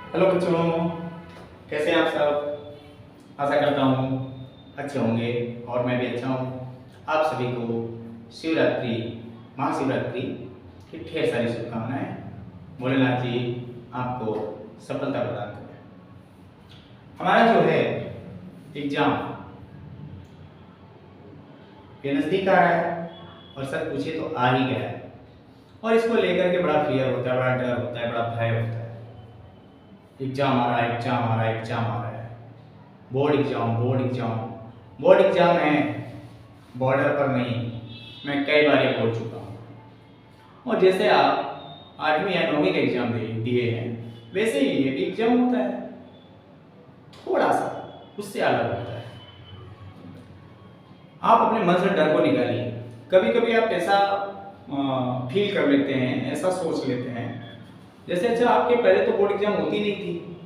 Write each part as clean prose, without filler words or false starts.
Hello बच्चों, कैसे हैं आप सब। आशा करता हूँ अच्छे होंगे और मैं भी अच्छा हूँ। आप सभी को शिवरात्रि, महाशिवरात्रि की ढेर सारी शुभकामनाएं। भोलेनाथ जी आपको सफलता प्रदान करें। हमारा जो है एग्जाम ये नज़दीक आ रहा है और सच पूछे तो आ ही गया है और इसको लेकर के बड़ा फियर होता है, बड़ा डर होता है, बड़ा भय होता है। एग्जाम आ रहा है, एग्जाम आ रहा है, एग्जाम आ रहा है। Board exam, board exam, board exam है, बॉर्डर पर नहीं। मैं कई बार ये बोल चुका हूँ। और जैसे आप 8वीं या 9वीं का एग्जाम दिए हैं, वैसे ही ये भी एग्जाम होता है, थोड़ा सा उससे अलग होता है। आप अपने मन से डर को निकालिए। कभी कभी आप ऐसा फील कर लेते हैं, ऐसा सोच लेते हैं जैसे अच्छा आपके पहले तो बोर्ड एग्जाम होती नहीं थी।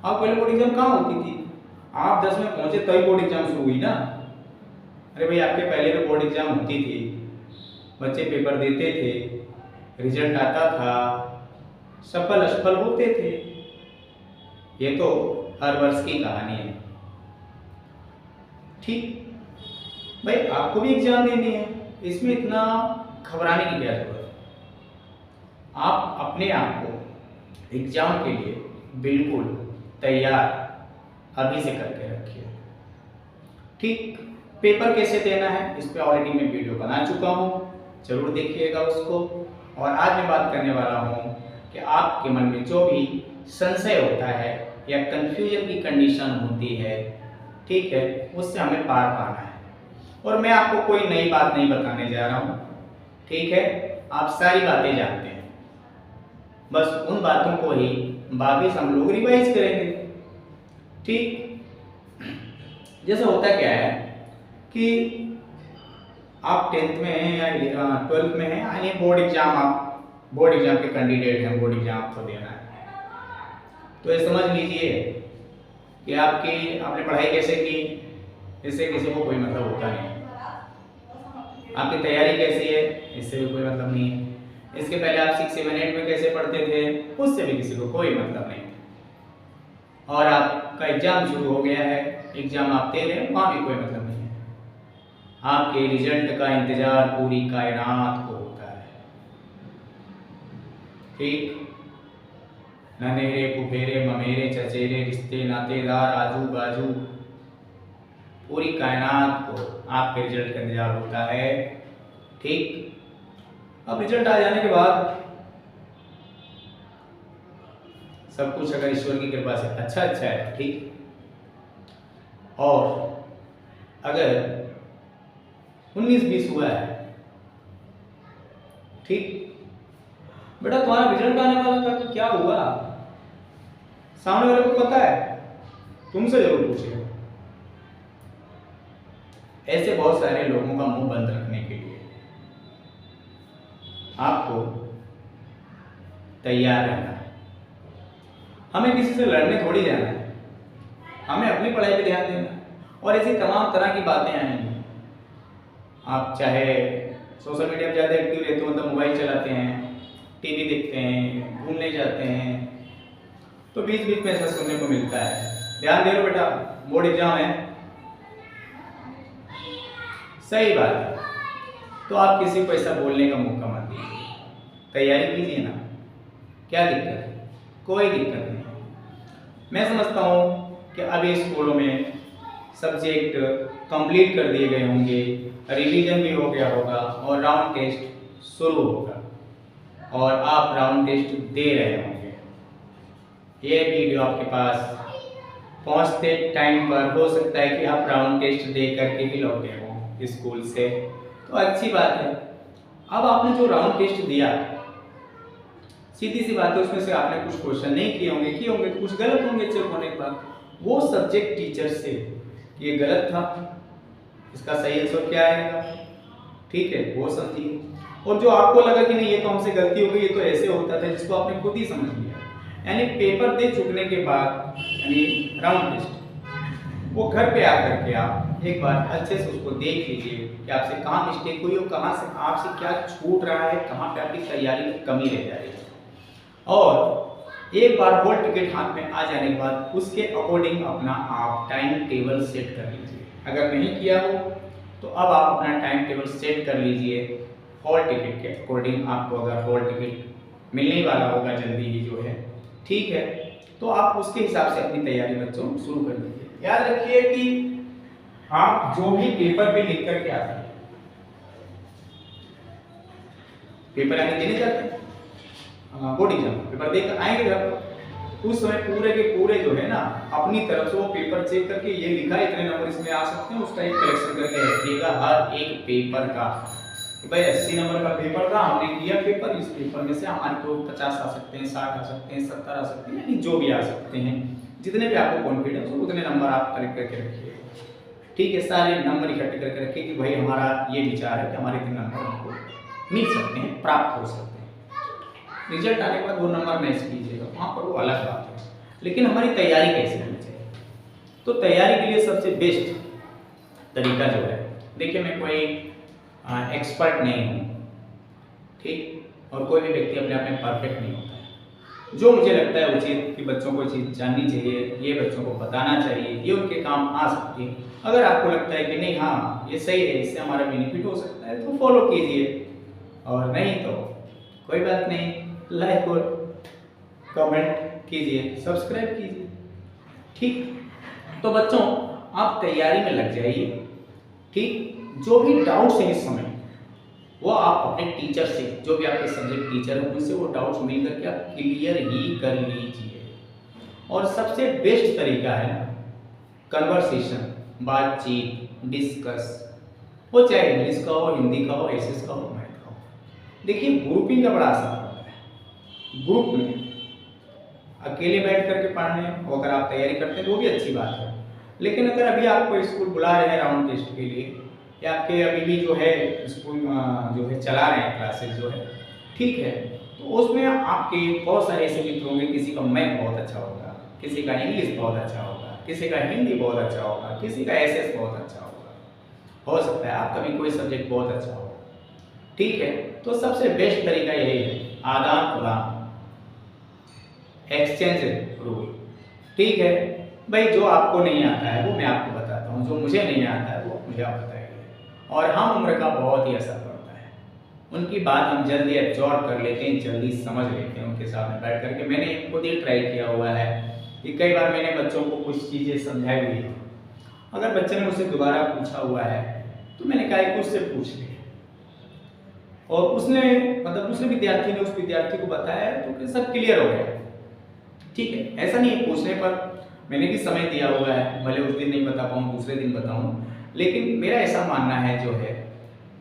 आप पहले बोर्ड एग्जाम कहाँ होती थी? आप 10 में पहुंचे तभी बोर्ड एग्जाम शुरू हुई ना। अरे भाई, आपके पहले भी बोर्ड एग्जाम होती थी, बच्चे पेपर देते थे, रिजल्ट आता था, सफल असफल होते थे। ये तो हर वर्ष की कहानी है। ठीक भाई, आपको भी एग्जाम देनी है, इसमें इतना घबराने की क्या जरूरत है। आप अपने आप को एग्जाम के लिए बिल्कुल तैयार अभी से करके रखिए। ठीक, पेपर कैसे देना है इस पे ऑलरेडी मैं वीडियो बना चुका हूँ, जरूर देखिएगा उसको। और आज मैं बात करने वाला हूँ कि आपके मन में जो भी संशय होता है या कंफ्यूजन की कंडीशन होती है, ठीक है, उससे हमें पार पाना है। और मैं आपको कोई नई बात नहीं बताने जा रहा हूँ, ठीक है, आप सारी बातें जानते हैं, बस उन बातों को ही वापिस हम लोग रिवाइज करेंगे। ठीक, जैसे होता क्या है कि आप 10th में हैं या 12th में हैं, यानी बोर्ड एग्जाम, आप बोर्ड एग्जाम के कैंडिडेट हैं, बोर्ड एग्जाम आपको देना है। तो ये समझ लीजिए कि आपने पढ़ाई कैसे की, इससे किसी को कोई मतलब होता नहीं। आपकी तैयारी कैसी है, इससे भी कोई मतलब नहीं है। इसके पहले आप 6, 7, 8 में कैसे पढ़ते थे, उससे भी किसी को कोई मतलब नहीं। और आपका एग्जाम शुरू हो गया है, एग्जाम आप दे रहे हैं, वहाँ भी कोई मतलब नहीं है। आपके रिजल्ट का इंतजार पूरी कायनात को होता है। ठीक, ननेरे फुफेरे ममेरे चचेरे रिश्ते नातेदार आजू बाजू, पूरी कायनात को आपके रिजल्ट का इंतजार होता है। ठीक, अब रिजल्ट आ जाने के बाद सब कुछ अगर ईश्वर की कृपा से अच्छा है, ठीक, और अगर 19-20 हुआ है, ठीक, बेटा तुम्हारा रिजल्ट आने वाला था, क्या हुआ, सामने वाले को पता है, तुमसे जरूर पूछेगा। ऐसे बहुत सारे लोगों का मुंह बंद रखने के लिए आपको तैयार रहना है। हमें किसी से लड़ने थोड़ी जाना है, हमें अपनी पढ़ाई पे ध्यान देना है। और ऐसी तमाम तरह की बातें आएंगी। आप चाहे सोशल मीडिया पर ज़्यादा एक्टिव रहते हो, मतलब मोबाइल चलाते हैं, टीवी देखते हैं, घूमने जाते हैं, तो बीच बीच में ऐसा सुनने को मिलता है, ध्यान दे लो बेटा, बोर्ड एग्जाम है। सही बात है, तो आप किसी को ऐसा बोलने का मौका मत दीजिए, तैयारी कीजिए ना, क्या दिक्कत है, कोई दिक्कत नहीं। मैं समझता हूँ कि अभी स्कूलों में सब्जेक्ट कंप्लीट कर दिए गए होंगे, रिवीजन भी हो गया होगा और राउंड टेस्ट शुरू होगा और आप राउंड टेस्ट दे रहे होंगे। ये वीडियो आपके पास पहुंचते टाइम पर हो सकता है कि आप राउंड टेस्ट दे करके ही लौटे हों स्कूल से, तो अच्छी बात है। अब आपने जो राउंड टेस्ट दिया, सीधी सी बात है, उसमें से आपने कुछ क्वेश्चन नहीं किए होंगे तो कुछ गलत होंगे चेक होने के बाद। वो सब्जेक्ट टीचर से ये गलत था, इसका सही आंसर क्या आएगा, ठीक है, वो समझिए। और जो आपको लगा कि नहीं ये तो हमसे गलती हो गई, ये तो ऐसे होता था, जिसको आपने खुद ही समझ लिया, यानी पेपर दे चुकने के बाद, यानी राउंड टेस्ट, वो घर पे आकर के आप एक बार अच्छे से उसको देख लीजिए कि आपसे कहाँ मिस्टेक हुई और कहाँ से आपसे क्या छूट रहा है, कहाँ पे आपकी तैयारी में कमी रह जा रही है। और एक बार हॉल टिकट हाथ में आ जाने के बाद उसके अकॉर्डिंग अपना आप टाइम टेबल सेट कर लीजिए। अगर नहीं किया हो तो अब आप अपना टाइम टेबल सेट कर लीजिए हॉल टिकट के अकॉर्डिंग। आपको अगर हॉल टिकट मिलने वाला होगा जल्दी ही जो है, ठीक है, तो आप उसके हिसाब से अपनी तैयारी बच्चों शुरू कर लीजिए। याद रखिए कि आप जो भी पेपर पे लिख करके आते हैं, पेपर आगे देने जाते हैं बोर्ड एग्जाम पेपर देकर आएंगे घर पर, उस समय पूरे के पूरे जो है ना अपनी तरफ से वो पेपर चेक करके ये लिखा है इतने नंबर इसमें आ सकते हैं, उसका एक कलेक्शन करके रखिएगा हर एक पेपर का। भाई 80 नंबर का पेपर था, हमने किया पेपर, इस पेपर में से हमारे को 50 आ सकते हैं, 60 आ सकते हैं, 70 आ सकते हैं, यानी जो भी आ सकते हैं, जितने भी आपको कॉन्फिडेंस हो उतने नंबर आप कलेक्ट करके रखिए। ठीक है, सारे नंबर इकट्ठे करके रखिए कि भाई हमारा ये विचार है कि हमारे इतने नंबर हमको मिल सकते हैं, प्राप्त हो सकते हैं। रिजल्ट आने के बाद वो नंबर मैच कीजिएगा, वहाँ पर वो अलग बात है, लेकिन हमारी तैयारी कैसे होनी चाहिए। तो तैयारी के लिए सबसे बेस्ट तरीका जो है, देखिए मैं कोई एक्सपर्ट नहीं हूँ, ठीक, और कोई भी व्यक्ति अपने आप में परफेक्ट नहीं होता है। जो मुझे लगता है उचित कि बच्चों को चीज़ जाननी चाहिए, ये बच्चों को बताना चाहिए, ये उनके काम आ सकती है। अगर आपको लगता है कि नहीं हाँ ये सही है, इससे हमारा बेनिफिट हो सकता है, तो फॉलो कीजिए, और नहीं तो कोई बात नहीं, लाइक और कमेंट कीजिए, सब्सक्राइब कीजिए। ठीक, तो बच्चों आप तैयारी में लग जाइए। ठीक, जो भी डाउट्स हैं इस समय वो आप अपने टीचर से, जो भी आपके सब्जेक्ट टीचर हैं उनसे वो डाउट्स मिल करके आप क्लियर ही कर लीजिए। और सबसे बेस्ट तरीका है कन्वर्सेशन, बातचीत, डिस्कस, वो चाहे इंग्लिश का हो, हिंदी का हो, एसएस का हो, मैथ का हो। देखिए ग्रुपिंग का बड़ा असर पड़ता है। ग्रुप में अकेले बैठ करके पढ़ने और अगर आप तैयारी करते हैं तो वो भी अच्छी बात है, लेकिन अगर अभी आपको स्कूल बुला रहे हैं राउंड टेस्ट के लिए, या आपके अभी भी जो है स्कूल जो है चला रहे हैं क्लासेस जो है, ठीक है, तो उसमें आपके बहुत सारे ऐसे मित्र होंगे, किसी का मैथ बहुत अच्छा होगा, किसी का इंग्लिश बहुत अच्छा होगा, किसी का हिंदी बहुत अच्छा होगा, किसी का एसएस बहुत अच्छा होगा, हो सकता है आपका भी कोई सब्जेक्ट बहुत अच्छा होगा। ठीक है, तो सबसे बेस्ट तरीका यही है, आदान प्रदान, एक्सचेंज रूल। ठीक है भाई, जो आपको नहीं आता है वो मैं आपको बताता हूँ, जो मुझे नहीं आता है वो मुझे आप बताइए। और हम उम्र का बहुत ही असर पड़ता है, उनकी बात हम जल्दी एब्जॉर्ब कर लेते हैं, जल्दी समझ लेते हैं उनके सामने बैठ करके। मैंने खुद ही ट्राई किया हुआ है कि कई बार मैंने बच्चों को कुछ चीज़ें समझाई हुई है, अगर बच्चे ने मुझसे दोबारा पूछा हुआ है तो मैंने कहा कि उससे पूछ ले, और उसने मतलब दूसरे विद्यार्थी ने उस विद्यार्थी को बताया तो सब क्लियर हो गया। ठीक है, ऐसा नहीं है, पूछने पर मैंने भी समय दिया हुआ है, भले उस दिन नहीं बता पाऊँ दूसरे दिन बताऊँ, लेकिन मेरा ऐसा मानना है जो है,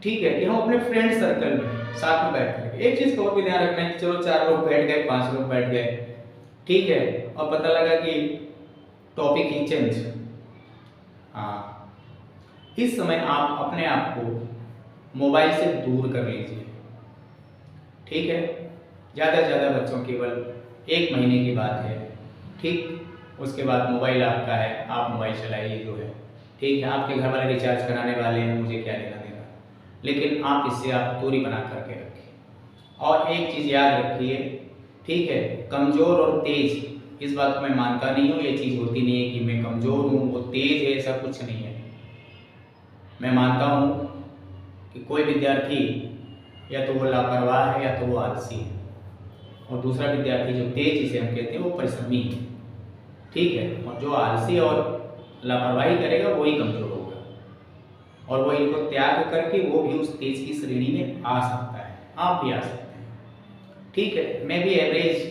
ठीक है, कि हम अपने फ्रेंड सर्कल में साथ में बैठ कर एक चीज़ का और भी ध्यान रखना है कि चलो 4 लोग बैठ गए, 5 लोग बैठ गए, ठीक है, और पता लगा कि टॉपिक ही चेंज। हाँ, इस समय आप अपने आप को मोबाइल से दूर कर लीजिए। ठीक है, ज़्यादा से ज़्यादा बच्चों केवल 1 महीने की बात है। ठीक, उसके बाद मोबाइल आपका है, आप मोबाइल चलाइए जो है, ठीक है, आपके घर वाले रिचार्ज कराने वाले हैं, मुझे क्या लेना देना, लेकिन आप इससे आप दूरी बना करके रखिए। और एक चीज़ याद रखिए, ठीक है, कमज़ोर और तेज, इस बात को मैं मानता नहीं हूँ, ये चीज़ होती नहीं है कि मैं कमज़ोर हूँ वो तेज है, ऐसा कुछ नहीं है। मैं मानता हूँ कि कोई विद्यार्थी या तो वो लापरवाह है या तो वो आलसी है, और दूसरा विद्यार्थी जो तेज जिसे हम कहते हैं वो परिश्रमी है। ठीक है, और जो आलसी और लापरवाही करेगा वही कमज़ोर होगा, और वो इनको त्याग करके वो भी उस तेज की श्रेणी में आ सकता है, आप भी आ सकते हैं। ठीक है, मैं भी एवरेज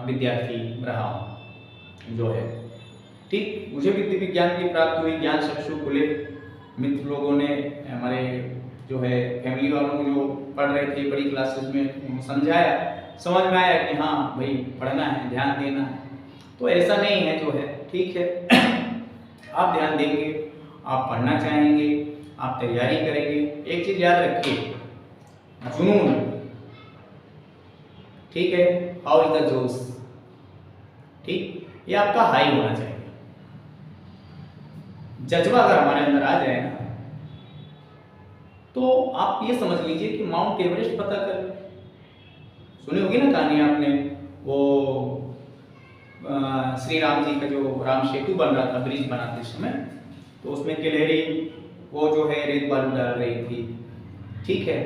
विद्यार्थी रहा हूँ जो है, ठीक, मुझे वित्त विज्ञान की प्राप्त हुई, ज्ञान चक्षु खुले, मित्र लोगों ने, हमारे जो है फैमिली वालों को जो पढ़ रहे थे बड़ी क्लासेस में, समझाया, समझ में आया कि हाँ भाई पढ़ना है, ध्यान देना है। तो ऐसा नहीं है जो है, ठीक है, आप ध्यान देंगे, आप पढ़ना चाहेंगे, आप तैयारी करेंगे। एक चीज़ याद रखिए, जुनून, ठीक है, हाउ इज द जोश, ठीक, ये आपका हाई होना चाहिए। जज्बा अगर हमारे अंदर आ जाए ना, तो आप ये समझ लीजिए कि माउंट एवरेस्ट पता कर, सुनी होगी ना कहानी आपने, वो श्री राम जी का जो राम सेतु बन रहा था, ब्रिज बना था इस समय, तो उसमें गिलहरी वो जो है रेत बालू डाल रही थी, ठीक है।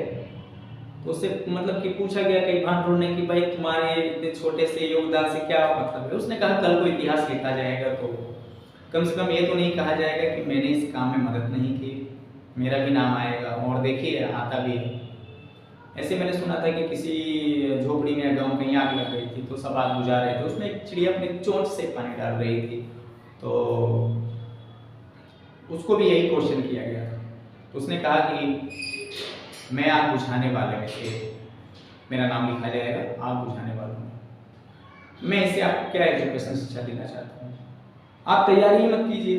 तो उससे मतलब कि पूछा गया कई भान ढूंढने कि भाई तुम्हारे इतने छोटे से योगदान से क्या मतलब है। उसने कहा कल को इतिहास लिखा जाएगा तो कम से कम ये तो नहीं कहा जाएगा कि मैंने इस काम में मदद नहीं की, मेरा भी नाम आएगा। और देखिए आता भी है। ऐसे मैंने सुना था कि किसी झोपड़ी में गाँव कहीं आग लग गई थी तो सब आग बुझा रहे थे, उसमें एक चिड़िया अपनी चोंच से पानी डाल रही थी, तो उसको भी यही क्वेश्चन किया गया था। तो उसने कहा कि मैं आग बुझाने वाले में से मेरा नाम लिखा जाएगा, आग बुझाने वालों में। मैं इससे आपको क्या एजुकेशन शिक्षा देना चाहता हूँ, आप तैयारी मत कीजिए,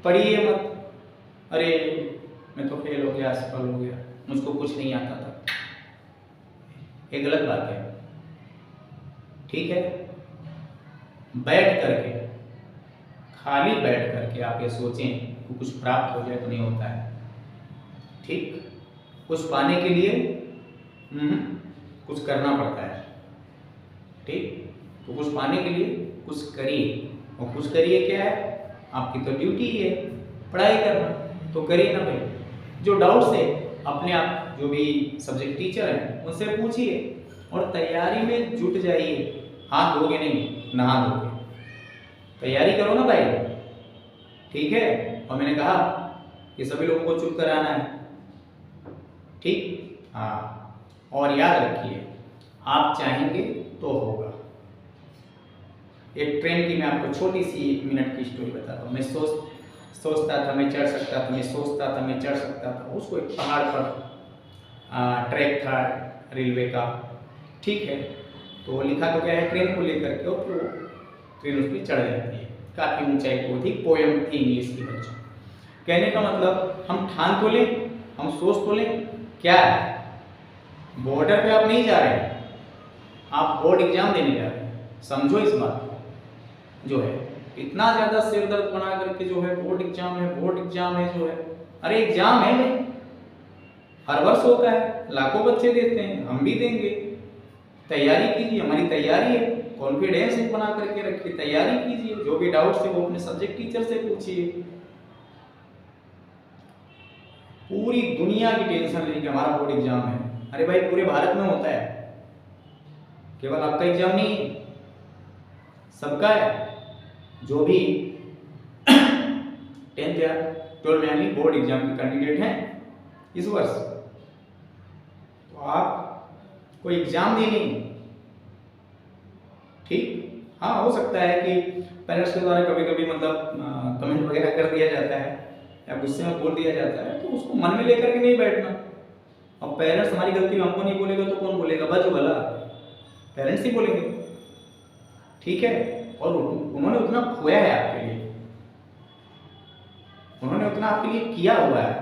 पढ़िए मत। अरे मैं तो फेल हो गया, असफल हो गया, मुझको कुछ नहीं आता था, ये गलत बात है, ठीक है। बैठ करके, खाली बैठ करके आप ये सोचें कि कुछ प्राप्त हो जाए तो नहीं होता है, ठीक। कुछ पाने के लिए कुछ करना पड़ता है, ठीक। तो कुछ पाने के लिए कुछ करिए, और कुछ करिए क्या है, आपकी तो ड्यूटी ही है पढ़ाई करना, तो करिए ना भाई। जो डाउट्स है अपने आप जो भी सब्जेक्ट टीचर हैं उनसे पूछिए और तैयारी में जुट जाइए। हाथ धोगे नहीं, नहा धोगे, तैयारी करो ना भाई, ठीक है। और मैंने कहा कि सभी लोगों को चुप कराना है, ठीक। हाँ, और याद रखिए आप चाहेंगे तो होगा। एक ट्रेन की मैं आपको छोटी सी 1 मिनट की स्टोरी बताता हूँ। मैं सोचता था मैं चढ़ सकता था, मैं सोचता था मैं चढ़ सकता था। उसको एक पहाड़ पर ट्रैक था रेलवे का, ठीक है। तो लिखा तो क्या है, ट्रेन को लेकर के, और ट्रेन उस पर चढ़ जाती है, काफ़ी ऊंचाई को थी। पोएम थी इंग्लिश की बच्चों। कहने का मतलब हम ठान तो लें, हम सोच तो लें, क्या है बॉर्डर पे आप नहीं जा रहे हैं, आप बोर्ड एग्जाम देने जा रहे हैं। समझो इस बात को, जो है इतना ज़्यादा सिर दर्द बना करके जो है बोर्ड एग्जाम है, बोर्ड एग्जाम है जो है। अरे एग्जाम है, हर वर्ष होता है, लाखों बच्चे देते हैं, हम भी देंगे। तैयारी कीजिए, हमारी तैयारी है, कॉन्फिडेंस बना करके रखिए, तैयारी कीजिए। जो भी डाउट्स है वो अपने सब्जेक्ट टीचर से पूछिए। पूरी दुनिया की टेंशन लेके हमारा बोर्ड एग्जाम है। अरे भाई पूरे भारत में होता है, केवल आपका एग्जाम नहीं, सबका है। जो भी 10th या 12th यानी बोर्ड एग्जाम के कैंडिडेट हैं इस वर्ष, तो आप कोई एग्जाम देनी, ठीक। हाँ, हो सकता है कि पेरेंट्स के द्वारा कभी कभी मतलब कमेंट वगैरह कर दिया जाता है या गुस्से में बोल दिया जाता है, तो उसको मन में लेकर के नहीं बैठना। अब पेरेंट्स हमारी गलती में हमको नहीं बोलेगा तो कौन बोलेगा, बजो भला, पेरेंट्स ही बोलेंगे, ठीक है। और उन्होंने उतना खोया है आपके लिए, उन्होंने उतना आपके लिए किया हुआ है,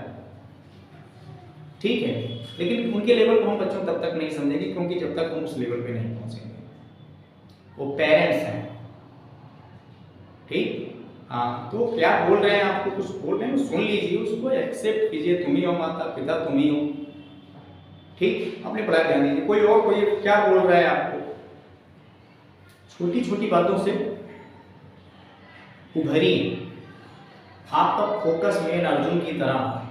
ठीक है। लेकिन उनके लेवल को हम बच्चों तब तक नहीं समझेंगे, क्योंकि जब तक हम उस लेवल पे नहीं पहुंचेंगे। वो पेरेंट्स हैं, ठीक। हाँ, तो क्या बोल रहे हैं, आपको कुछ बोल रहे हैं सुन लीजिए, उसको एक्सेप्ट कीजिए। तुम ही हो माता पिता, तुम ही हो, ठीक। अपने पढ़ाई ध्यान दीजिए। कोई और कोई क्या बोल रहा है आपको, छोटी छोटी बातों से उभरिए। आपका फोकस मेन अर्जुन की तरह,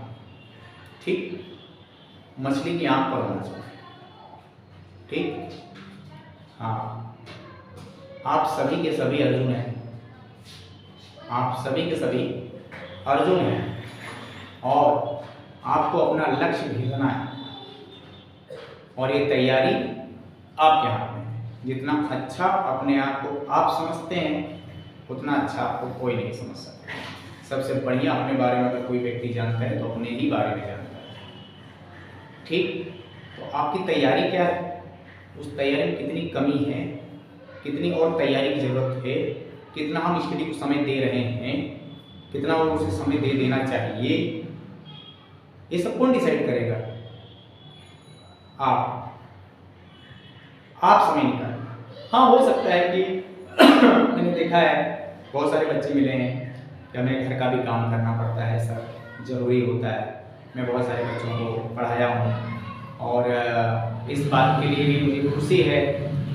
ठीक, मछली की आंख पर होना चाहिए, ठीक। हाँ, आप सभी के सभी अर्जुन हैं, आप सभी के सभी अर्जुन हैं, और आपको अपना लक्ष्य भेजना है। और ये तैयारी आपके हाथ में है। जितना अच्छा अपने आप को आप समझते हैं, उतना अच्छा आपको कोई नहीं समझ सकता। सबसे बढ़िया अपने बारे में अगर कोई व्यक्ति जानता है तो अपने ही बारे में जानता है, ठीक। तो आपकी तैयारी क्या है, उस तैयारी में कितनी कमी है, कितनी और तैयारी की जरूरत है, कितना हम स्टडी को समय दे रहे हैं, कितना और उसे समय दे देना चाहिए, ये सब कौन डिसाइड करेगा, आप समय निकालें। हाँ, हो सकता है कि मैंने देखा है बहुत सारे बच्चे मिले हैं कि हमें घर का भी काम करना पड़ता है, सब जरूरी होता है। मैं बहुत सारे बच्चों को पढ़ाया हूँ, और इस बात के लिए भी मुझे खुशी है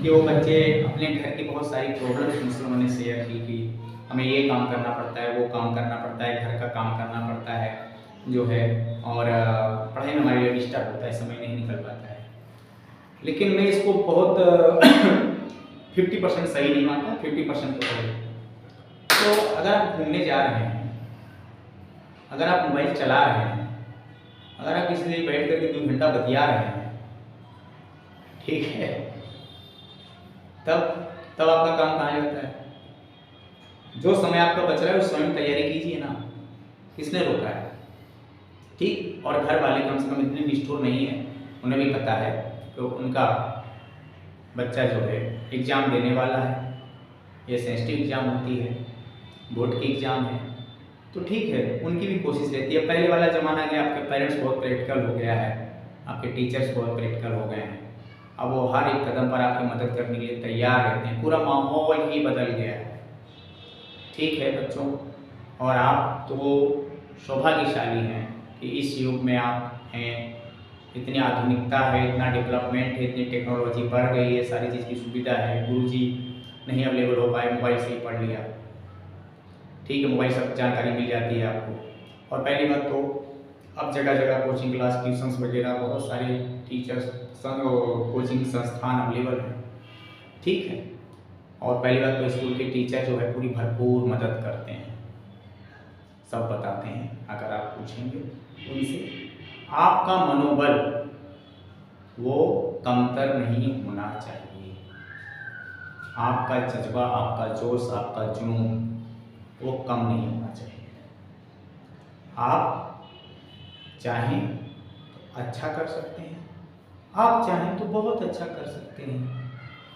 कि वो बच्चे अपने घर की बहुत सारी प्रॉब्लम्स मुझसे उन्होंने शेयर की कि हमें ये काम करना पड़ता है, वो काम करना पड़ता है, घर का काम करना पड़ता है जो है, और पढ़ाई में हमारे लिए डिस्टर्ब होता है, समय नहीं निकल पाता है। लेकिन मैं इसको बहुत 50% सही नहीं मानता, 50% तो सही। तो अगर आप घूमने जा रहे हैं, अगर आप मोबाइल चला रहे हैं, अगर आप किसी से बैठ करके 2 घंटा बतिया रहे हैं, ठीक है, तब आपका काम कहाँ जाता है? जो समय आपका बच रहा है उस समय में तैयारी कीजिए ना, किसने रोका है? ठीक। और घर वाले कम से कम इतने निष्ठुर नहीं है, उन्हें भी पता है कि उनका बच्चा जो है एग्ज़ाम देने वाला है, ये सेंसिटिव एग्ज़ाम होती है, बोर्ड की एग्ज़ाम है, तो ठीक है, उनकी भी कोशिश रहती है। पहले वाला ज़माना गया, आपके पेरेंट्स बहुत प्रैक्टिकल हो गया है, आपके टीचर्स बहुत प्रैक्टिकल हो गए हैं, अब वो हर एक कदम पर आपकी मदद करने के लिए तैयार रहते हैं, पूरा माहौल ही बदल गया है। ठीक है बच्चों, और आप तो सौभाग्यशाली हैं कि इस युग में आप हैं, इतनी आधुनिकता है, इतना डेवलपमेंट है, इतनी टेक्नोलॉजी बढ़ गई है, सारी चीज़ की सुविधा है। गुरुजी नहीं अवेलेबल हो पाए, मोबाइल से ही पढ़ लिया, ठीक है, मोबाइल सब जानकारी मिल जाती है आपको। और पहली बात तो अब जगह जगह कोचिंग क्लास, ट्यूशन्स वगैरह बहुत सारे टीचर्स कोचिंग संस्थान अवेलेबल हैं, ठीक है। और पहली बात तो स्कूल के टीचर जो है पूरी भरपूर मदद करते हैं, सब बताते हैं। अगर आप पूछेंगे उनसे, आपका मनोबल वो कमतर नहीं होना चाहिए, आपका जज्बा, आपका जोश, आपका जुनून वो कम नहीं होना चाहिए। आप चाहें तो अच्छा कर सकते हैं, आप चाहें तो बहुत अच्छा कर सकते हैं,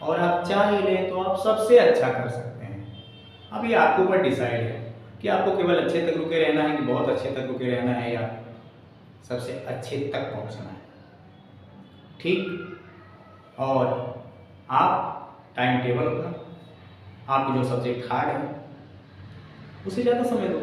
और आप चाह ही लें तो आप सबसे अच्छा कर सकते हैं। अब ये आपके ऊपर डिसाइड है कि आपको केवल अच्छे तक रुके रहना है कि बहुत अच्छे तक रुके रहना है, या सबसे अच्छे तक पहुंचना है, ठीक। और आप टाइम टेबल अपना, आपके जो सब्जेक्ट हार्ड है उसे ज़्यादा समय दो,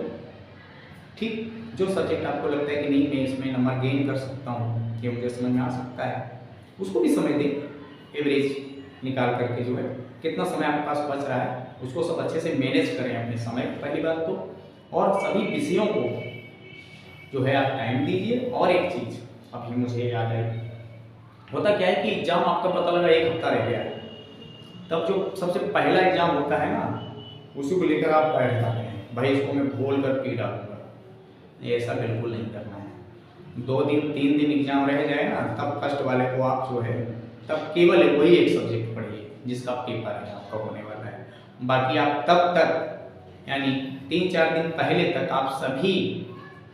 ठीक। जो सब्जेक्ट आपको लगता है कि नहीं मैं इसमें नंबर गेन कर सकता हूँ, ये मुझे समझ में आ सकता है, उसको भी समय दें। एवरेज निकाल करके जो है कितना समय आपके पास बच रहा है उसको सब अच्छे से मैनेज करें अपने समय, पहली बात तो। और सभी विषयों को जो है आप टाइम दीजिए। और एक चीज़ अभी मुझे याद आई, होता क्या है कि एग्ज़ाम आपका पता लगा 1 हफ्ता रह गया है, तब जो सबसे पहला एग्ज़ाम होता है ना, उसी को लेकर आप बैठ जाते हैं, भाई इसको मैं घोल कर पी डालूंगा। ऐसा बिल्कुल नहीं करना है। 2 दिन 3 दिन एग्ज़ाम रह जाए ना, तब फर्स्ट वाले को आप जो है तब केवल वही एक सब्जेक्ट पढ़िए जिसका पेपर है आपका होने वाला है। बाकी आप तब तक यानी 3-4 दिन पहले तक आप सभी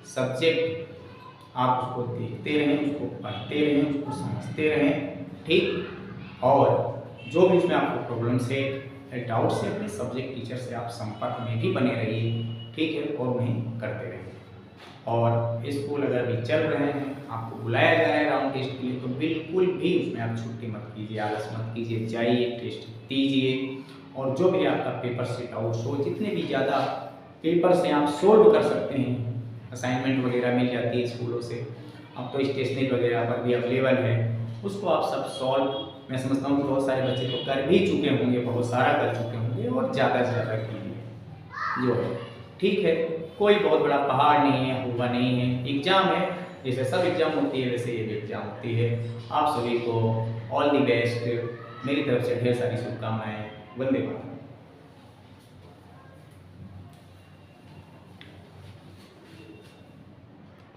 सब्जेक्ट आप उसको देखते रहें, उसको पढ़ते रहें, उसको समझते रहें, ठीक। और जो भी उसमें आपको प्रॉब्लम्स है, डाउट से अपने सब्जेक्ट टीचर से आप संपर्क में भी बने रहिए, ठीक है, और उन्हें करते रहिए। और स्कूल अगर अभी चल रहे हैं, आपको बुलाया जा रहा है राउंड टेस्ट के लिए, तो बिल्कुल भी उसमें आप छुट्टी मत कीजिए, आलस मत कीजिए, जाइए टेस्ट दीजिए। और जो भी आपका पेपर से डाउट्स हो, जितने भी ज़्यादा पेपर से आप सोल्व कर सकते हैं, असाइनमेंट वगैरह मिल जाती है स्कूलों से, अब तो स्टेशनरी वगैरह पर भी अवेलेबल है, उसको आप सब सॉल्व, मैं समझता हूँ कि बहुत सारे बच्चे तो कर भी चुके होंगे, बहुत सारा कर चुके होंगे, और ज़्यादा से ज़्यादा कीजिए जो है, ठीक है। कोई बहुत बड़ा पहाड़ नहीं है, हुआ नहीं है, एग्ज़ाम है, जैसे सब एग्ज़ाम होती है वैसे ये भी एग्ज़ाम होती है। आप सभी को ऑल द बेस्ट, मेरी तरफ से ढेर सारी शुभकामनाएं। वंदे मातरम।